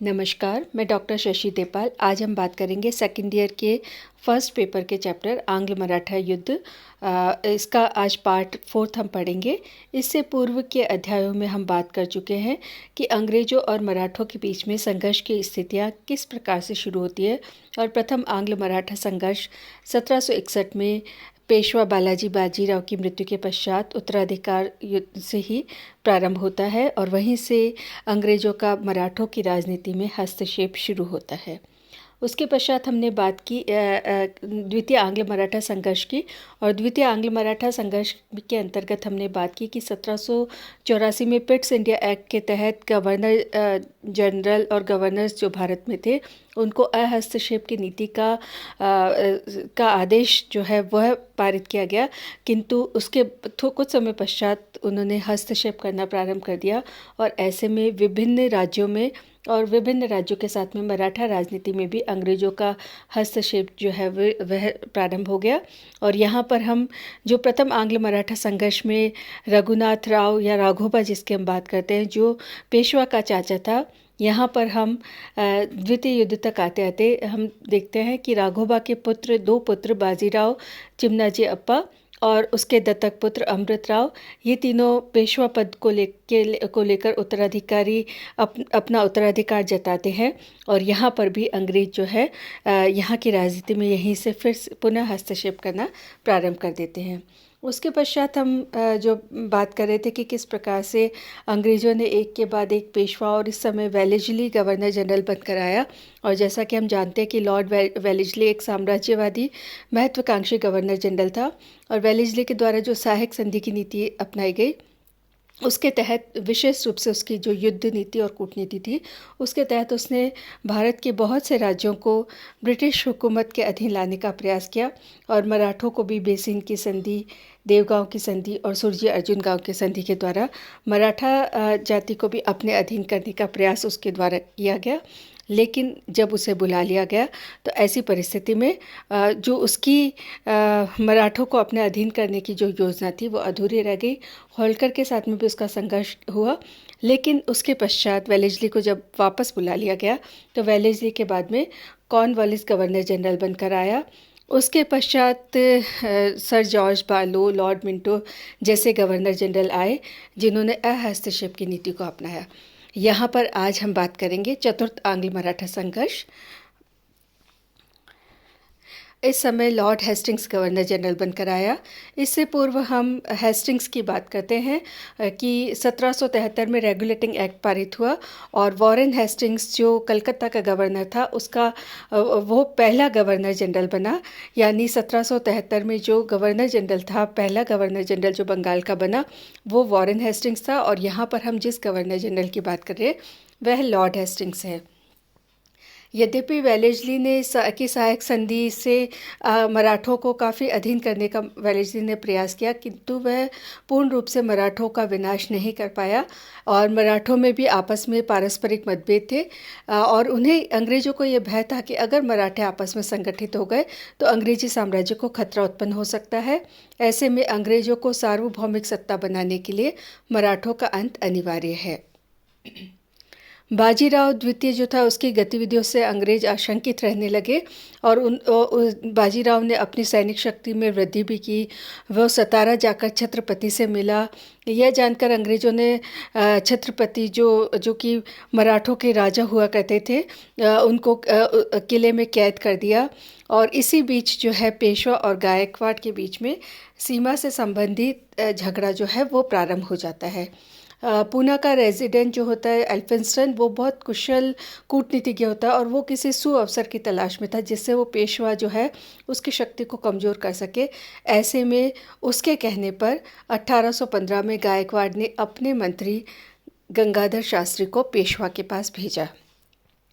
नमस्कार, मैं डॉक्टर शशि देपाल। आज हम बात करेंगे सेकंड ईयर के फर्स्ट पेपर के चैप्टर आंग्ल मराठा युद्ध। इसका आज पार्ट 4 हम पढ़ेंगे। इससे पूर्व के अध्यायों में हम बात कर चुके हैं कि अंग्रेज़ों और मराठों के बीच में संघर्ष की स्थितियां किस प्रकार से शुरू होती है। और प्रथम आंग्ल मराठा संघर्ष 1761 में पेशवा बालाजी बाजीराव की मृत्यु के पश्चात उत्तराधिकार युद्ध से ही प्रारंभ होता है और वहीं से अंग्रेज़ों का मराठों की राजनीति में हस्तक्षेप शुरू होता है। उसके पश्चात हमने बात की द्वितीय आंग्ल मराठा संघर्ष की, और द्वितीय आंग्ल मराठा संघर्ष के अंतर्गत हमने बात की कि 1784 में पिट्स इंडिया एक्ट के तहत गवर्नर जनरल और गवर्नर्स जो भारत में थे उनको अहस्तक्षेप की नीति का आदेश जो है वह पारित किया गया, किंतु उसके कुछ समय पश्चात उन्होंने हस्तक्षेप करना प्रारंभ कर दिया और ऐसे में विभिन्न राज्यों में और विभिन्न राज्यों के साथ में मराठा राजनीति में भी अंग्रेज़ों का हस्तक्षेप जो है वह प्रारंभ हो गया। और यहाँ पर हम जो प्रथम आंग्ल मराठा संघर्ष में रघुनाथ राव या राघोबा जिसकी हम बात करते हैं, जो पेशवा का चाचा था, यहाँ पर हम द्वितीय युद्ध तक आते आते हम देखते हैं कि राघोबा के दो पुत्र बाजीराव चिमनाजी अप्पा और उसके दत्तक पुत्र अमृत राव, ये तीनों पेशवा पद को लेकर उत्तराधिकारी अपना उत्तराधिकार जताते हैं। और यहाँ पर भी अंग्रेज जो है यहाँ की राजनीति में यहीं से फिर पुनः हस्तक्षेप करना प्रारंभ कर देते हैं। उसके पश्चात हम जो बात कर रहे थे कि किस प्रकार से अंग्रेज़ों ने एक के बाद एक पेशवा और इस समय वेलेस्ली गवर्नर जनरल बनकर आया। और जैसा कि हम जानते हैं कि लॉर्ड वेलेस्ली एक साम्राज्यवादी महत्वाकांक्षी गवर्नर जनरल था और वेलेस्ली के द्वारा जो सहायक संधि की नीति अपनाई गई उसके तहत विशेष रूप से उसकी जो युद्ध नीति और कूटनीति थी उसके तहत उसने भारत के बहुत से राज्यों को ब्रिटिश हुकूमत के अधीन लाने का प्रयास किया और मराठों को भी बेसिन की संधि, देवगांव की संधि और सुरजी अर्जुन गांव की संधि के द्वारा मराठा जाति को भी अपने अधीन करने का प्रयास उसके द्वारा किया गया। लेकिन जब उसे बुला लिया गया तो ऐसी परिस्थिति में जो उसकी मराठों को अपने अधीन करने की जो योजना थी वो अधूरी रह गई। होल्कर के साथ में भी उसका संघर्ष हुआ, लेकिन उसके पश्चात वेलेस्ली को जब वापस बुला लिया गया तो वेलेस्ली के बाद में कॉर्नवालिस गवर्नर जनरल बनकर आया। उसके पश्चात सर जॉर्ज बालो, लॉर्ड मिंटो जैसे गवर्नर जनरल आए जिन्होंने अहस्तक्षेप की नीति को अपनाया। यहाँ पर आज हम बात करेंगे चतुर्थ आंग्ल मराठा संघर्ष। इस समय लॉर्ड हेस्टिंग्स गवर्नर जनरल बनकर आया। इससे पूर्व हम हेस्टिंग्स की बात करते हैं कि 1773 में रेगुलेटिंग एक्ट पारित हुआ और वॉरेन हेस्टिंग्स जो कलकत्ता का गवर्नर था उसका वो पहला गवर्नर जनरल बना। यानी 1773 में जो गवर्नर जनरल था, पहला गवर्नर जनरल जो बंगाल का बना वो वॉरेन हेस्टिंग्स था। और यहाँ पर हम जिस गवर्नर जनरल की बात कर रहे हैं वह लॉर्ड हेस्टिंग्स है। यद्यपि वेलेस्ली ने की सहायक संधि से मराठों को काफ़ी अधीन करने का वेलेस्ली ने प्रयास किया, किंतु वह पूर्ण रूप से मराठों का विनाश नहीं कर पाया और मराठों में भी आपस में पारस्परिक मतभेद थे। और उन्हें अंग्रेज़ों को ये भय था कि अगर मराठे आपस में संगठित हो गए तो अंग्रेजी साम्राज्य को खतरा उत्पन्न हो सकता है। ऐसे में अंग्रेज़ों को सार्वभौमिक सत्ता बनाने के लिए मराठों का अंत अनिवार्य है। बाजीराव द्वितीय जो था उसकी गतिविधियों से अंग्रेज आशंकित रहने लगे और बाजीराव ने अपनी सैनिक शक्ति में वृद्धि भी की। वह सतारा जाकर छत्रपति से मिला। यह जानकर अंग्रेज़ों ने छत्रपति जो कि मराठों के राजा हुआ करते थे उनको किले में कैद कर दिया। और इसी बीच जो है पेशवा और गायकवाड़ के बीच में सीमा से संबंधित झगड़ा जो है वो प्रारंभ हो जाता है। पूना का रेजिडेंट जो होता है एल्फिंस्टन, वो बहुत कुशल कूटनीतिज्ञ होता है और वो किसी सुअवसर की तलाश में था जिससे वो पेशवा जो है उसकी शक्ति को कमज़ोर कर सके। ऐसे में उसके कहने पर 1815 में गायकवाड़ ने अपने मंत्री गंगाधर शास्त्री को पेशवा के पास भेजा।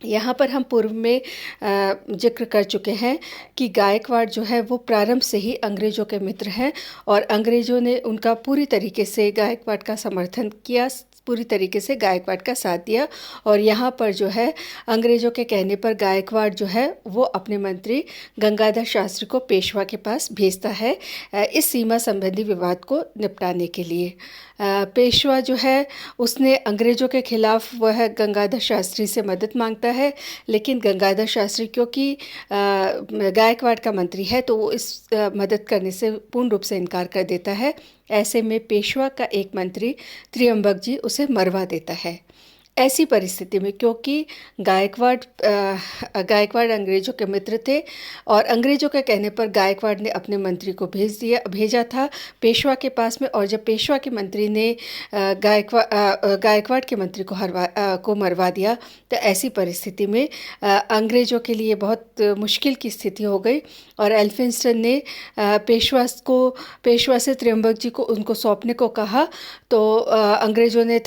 यहाँ पर हम पूर्व में जिक्र कर चुके हैं कि गायकवाड़ जो है वो प्रारंभ से ही अंग्रेज़ों के मित्र हैं और अंग्रेज़ों ने उनका पूरी तरीके से गायकवाड़ का समर्थन किया। पूरी तरीके से गायकवाड़ का साथ दिया। और यहाँ पर जो है अंग्रेज़ों के कहने पर गायकवाड़ जो है वो अपने मंत्री गंगाधर शास्त्री को पेशवा के पास भेजता है इस सीमा संबंधी विवाद को निपटाने के लिए। पेशवा जो है उसने अंग्रेज़ों के खिलाफ वह गंगाधर शास्त्री से मदद मांगता है, लेकिन गंगाधर शास्त्री क्योंकि गायकवाड़ का मंत्री है तो वो इस मदद करने से पूर्ण रूप से इनकार कर देता है। ऐसे में पेशवा का एक मंत्री त्रियंबक जी उसे मरवा देता है। ऐसी परिस्थिति में क्योंकि गायकवाड़ अंग्रेज़ों के मित्र थे और अंग्रेज़ों के कहने पर गायकवाड़ ने अपने मंत्री को भेजा था पेशवा के पास में, और जब पेशवा के मंत्री ने गायकवाड़ के मंत्री को मरवा दिया तो ऐसी परिस्थिति में अंग्रेज़ों के लिए बहुत मुश्किल की स्थिति हो गई। और एल्फिंस्टन ने पेशवा से त्रियंबक जी को उनको सौंपने को कहा, तो अंग्रेज़ों ने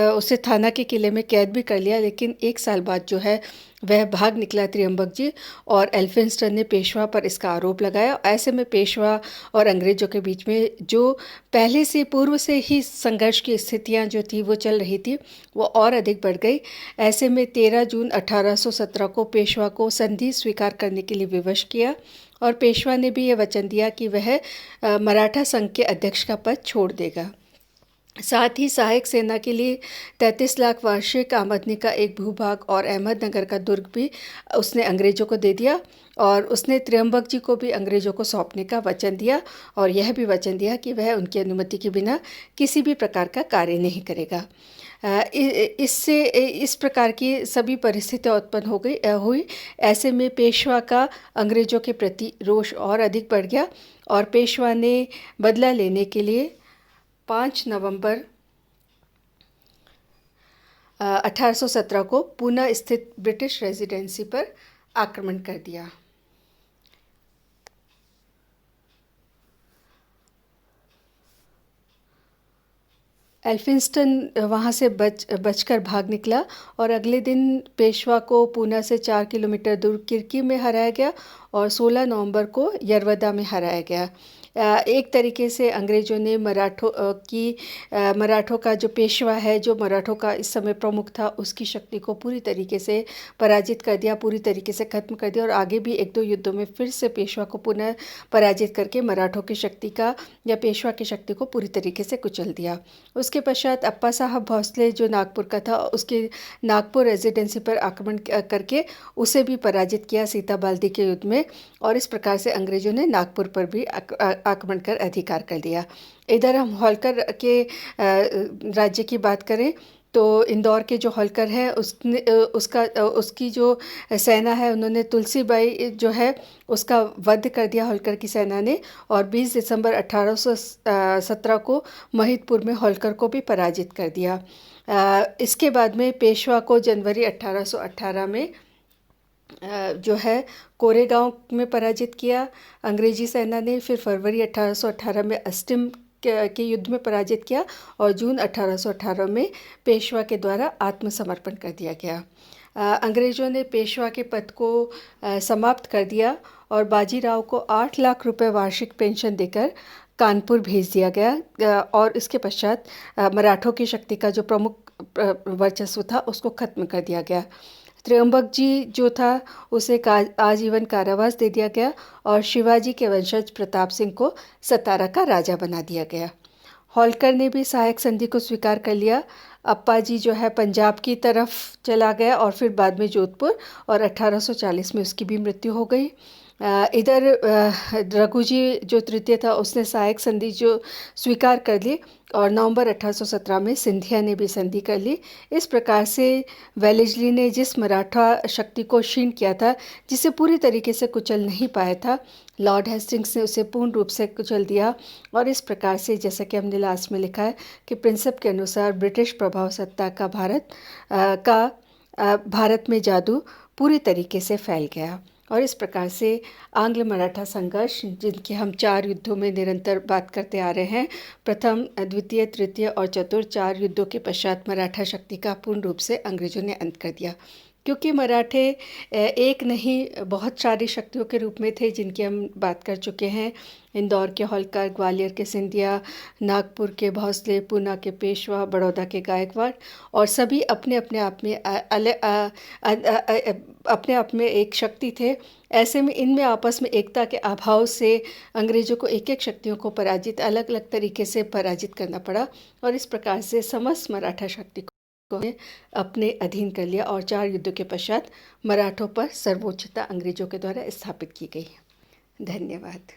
उसे थाना के किले में कैद भी कर लिया। लेकिन 1 साल बाद जो है वह भाग निकला त्रियंबक जी, और एल्फिंस्टन ने पेशवा पर इसका आरोप लगाया। ऐसे में पेशवा और अंग्रेज़ों के बीच में जो पहले से पूर्व से ही संघर्ष की स्थितियां जो थी वो चल रही थी वो और अधिक बढ़ गई। ऐसे में 13 जून 1817 को पेशवा को संधि स्वीकार करने के लिए विवश किया, और पेशवा ने भी ये वचन दिया कि वह मराठा संघ के अध्यक्ष का पद छोड़ देगा। साथ ही सहायक सेना के लिए 33 लाख वार्षिक आमदनी का एक भूभाग और अहमदनगर का दुर्ग भी उसने अंग्रेज़ों को दे दिया, और उसने त्रियंबक जी को भी अंग्रेज़ों को सौंपने का वचन दिया, और यह भी वचन दिया कि वह उनकी अनुमति के बिना किसी भी प्रकार का कार्य नहीं करेगा। इससे इस प्रकार की सभी परिस्थितियाँ उत्पन्न हुई। ऐसे में पेशवा का अंग्रेज़ों के प्रति रोष और अधिक बढ़ गया, और पेशवा ने बदला लेने के लिए 5 नवंबर 1817 को पूना स्थित ब्रिटिश रेजिडेंसी पर आक्रमण कर दिया। एल्फिंस्टन वहाँ से बचकर भाग निकला, और अगले दिन पेशवा को पूना से 4 किलोमीटर दूर किरकी में हराया गया, और 16 नवंबर को यरवदा में हराया गया। एक तरीके से अंग्रेज़ों ने मराठों का जो पेशवा है, जो मराठों का इस समय प्रमुख था, उसकी शक्ति को पूरी तरीके से पराजित कर दिया, पूरी तरीके से ख़त्म कर दिया, और आगे भी 1-2 युद्धों में फिर से पेशवा को पुनः पराजित करके मराठों की शक्ति का या पेशवा की शक्ति को पूरी तरीके से कुचल दिया। उसके पश्चात अप्पा साहब भोसले जो नागपुर का था, उसके नागपुर रेजिडेंसी पर आक्रमण करके उसे भी पराजित किया सीता बाल्दी के युद्ध में, और इस प्रकार से अंग्रेज़ों ने नागपुर पर भी आक्रमण कर अधिकार कर लिया। इधर हम होलकर के राज्य की बात करें तो इंदौर के जो होलकर है उसकी जो सेना है, उन्होंने तुलसीबाई जो है उसका वध कर दिया होलकर की सेना ने, और 20 दिसंबर 1817 को महिदपुर में होलकर को भी पराजित कर दिया। इसके बाद में पेशवा को जनवरी 1818 में जो है कोरेगांव में पराजित किया अंग्रेजी सेना ने। फिर फरवरी 1818 में अस्टिम के युद्ध में पराजित किया, और जून 1818 में पेशवा के द्वारा आत्मसमर्पण कर दिया गया। अंग्रेज़ों ने पेशवा के पद को समाप्त कर दिया, और बाजीराव को 8 लाख रुपए वार्षिक पेंशन देकर कानपुर भेज दिया गया, और इसके पश्चात मराठों की शक्ति का जो प्रमुख वर्चस्व था उसको खत्म कर दिया गया। त्रियंबक जी जो था उसे आजीवन कारावास दे दिया गया, और शिवाजी के वंशज प्रताप सिंह को सतारा का राजा बना दिया गया। होलकर ने भी सहायक संधि को स्वीकार कर लिया। अप्पा जी जो है पंजाब की तरफ चला गया, और फिर बाद में जोधपुर, और 1840 में उसकी भी मृत्यु हो गई। इधर रघुजी जो तृतीय था उसने सहायक संधि जो स्वीकार कर ली, और नवंबर 1817 में सिंधिया ने भी संधि कर ली। इस प्रकार से वेलेस्ली ने जिस मराठा शक्ति को क्षीण किया था, जिसे पूरी तरीके से कुचल नहीं पाया था, लॉर्ड हेस्टिंग्स ने उसे पूर्ण रूप से कुचल दिया। और इस प्रकार से जैसा कि हमने लास्ट में लिखा है कि प्रिंसिप के अनुसार ब्रिटिश प्रभाव सत्ता का भारत में जादू पूरी तरीके से फैल गया। और इस प्रकार से आंग्ल मराठा संघर्ष, जिनके हम 4 युद्धों में निरंतर बात करते आ रहे हैं, प्रथम, द्वितीय, तृतीय और चतुर्थ 4 युद्धों के पश्चात मराठा शक्ति का पूर्ण रूप से अंग्रेजों ने अंत कर दिया। क्योंकि मराठे एक नहीं बहुत सारी शक्तियों के रूप में थे, जिनकी हम बात कर चुके हैं। इंदौर के होलकर, ग्वालियर के सिंधिया, नागपुर के भोसले, पूना के पेशवा, बड़ौदा के गायकवाड़, और सभी अपने अपने आप में अपने आप में एक शक्ति थे। ऐसे में इनमें आपस में एकता के अभाव से अंग्रेज़ों को एक एक शक्तियों को पराजित अलग अलग तरीके से पराजित करना पड़ा, और इस प्रकार से समस्त मराठा शक्ति को अपने अधीन कर लिया, और 4 युद्धों के पश्चात मराठों पर सर्वोच्चता अंग्रेज़ों के द्वारा स्थापित की गई। धन्यवाद।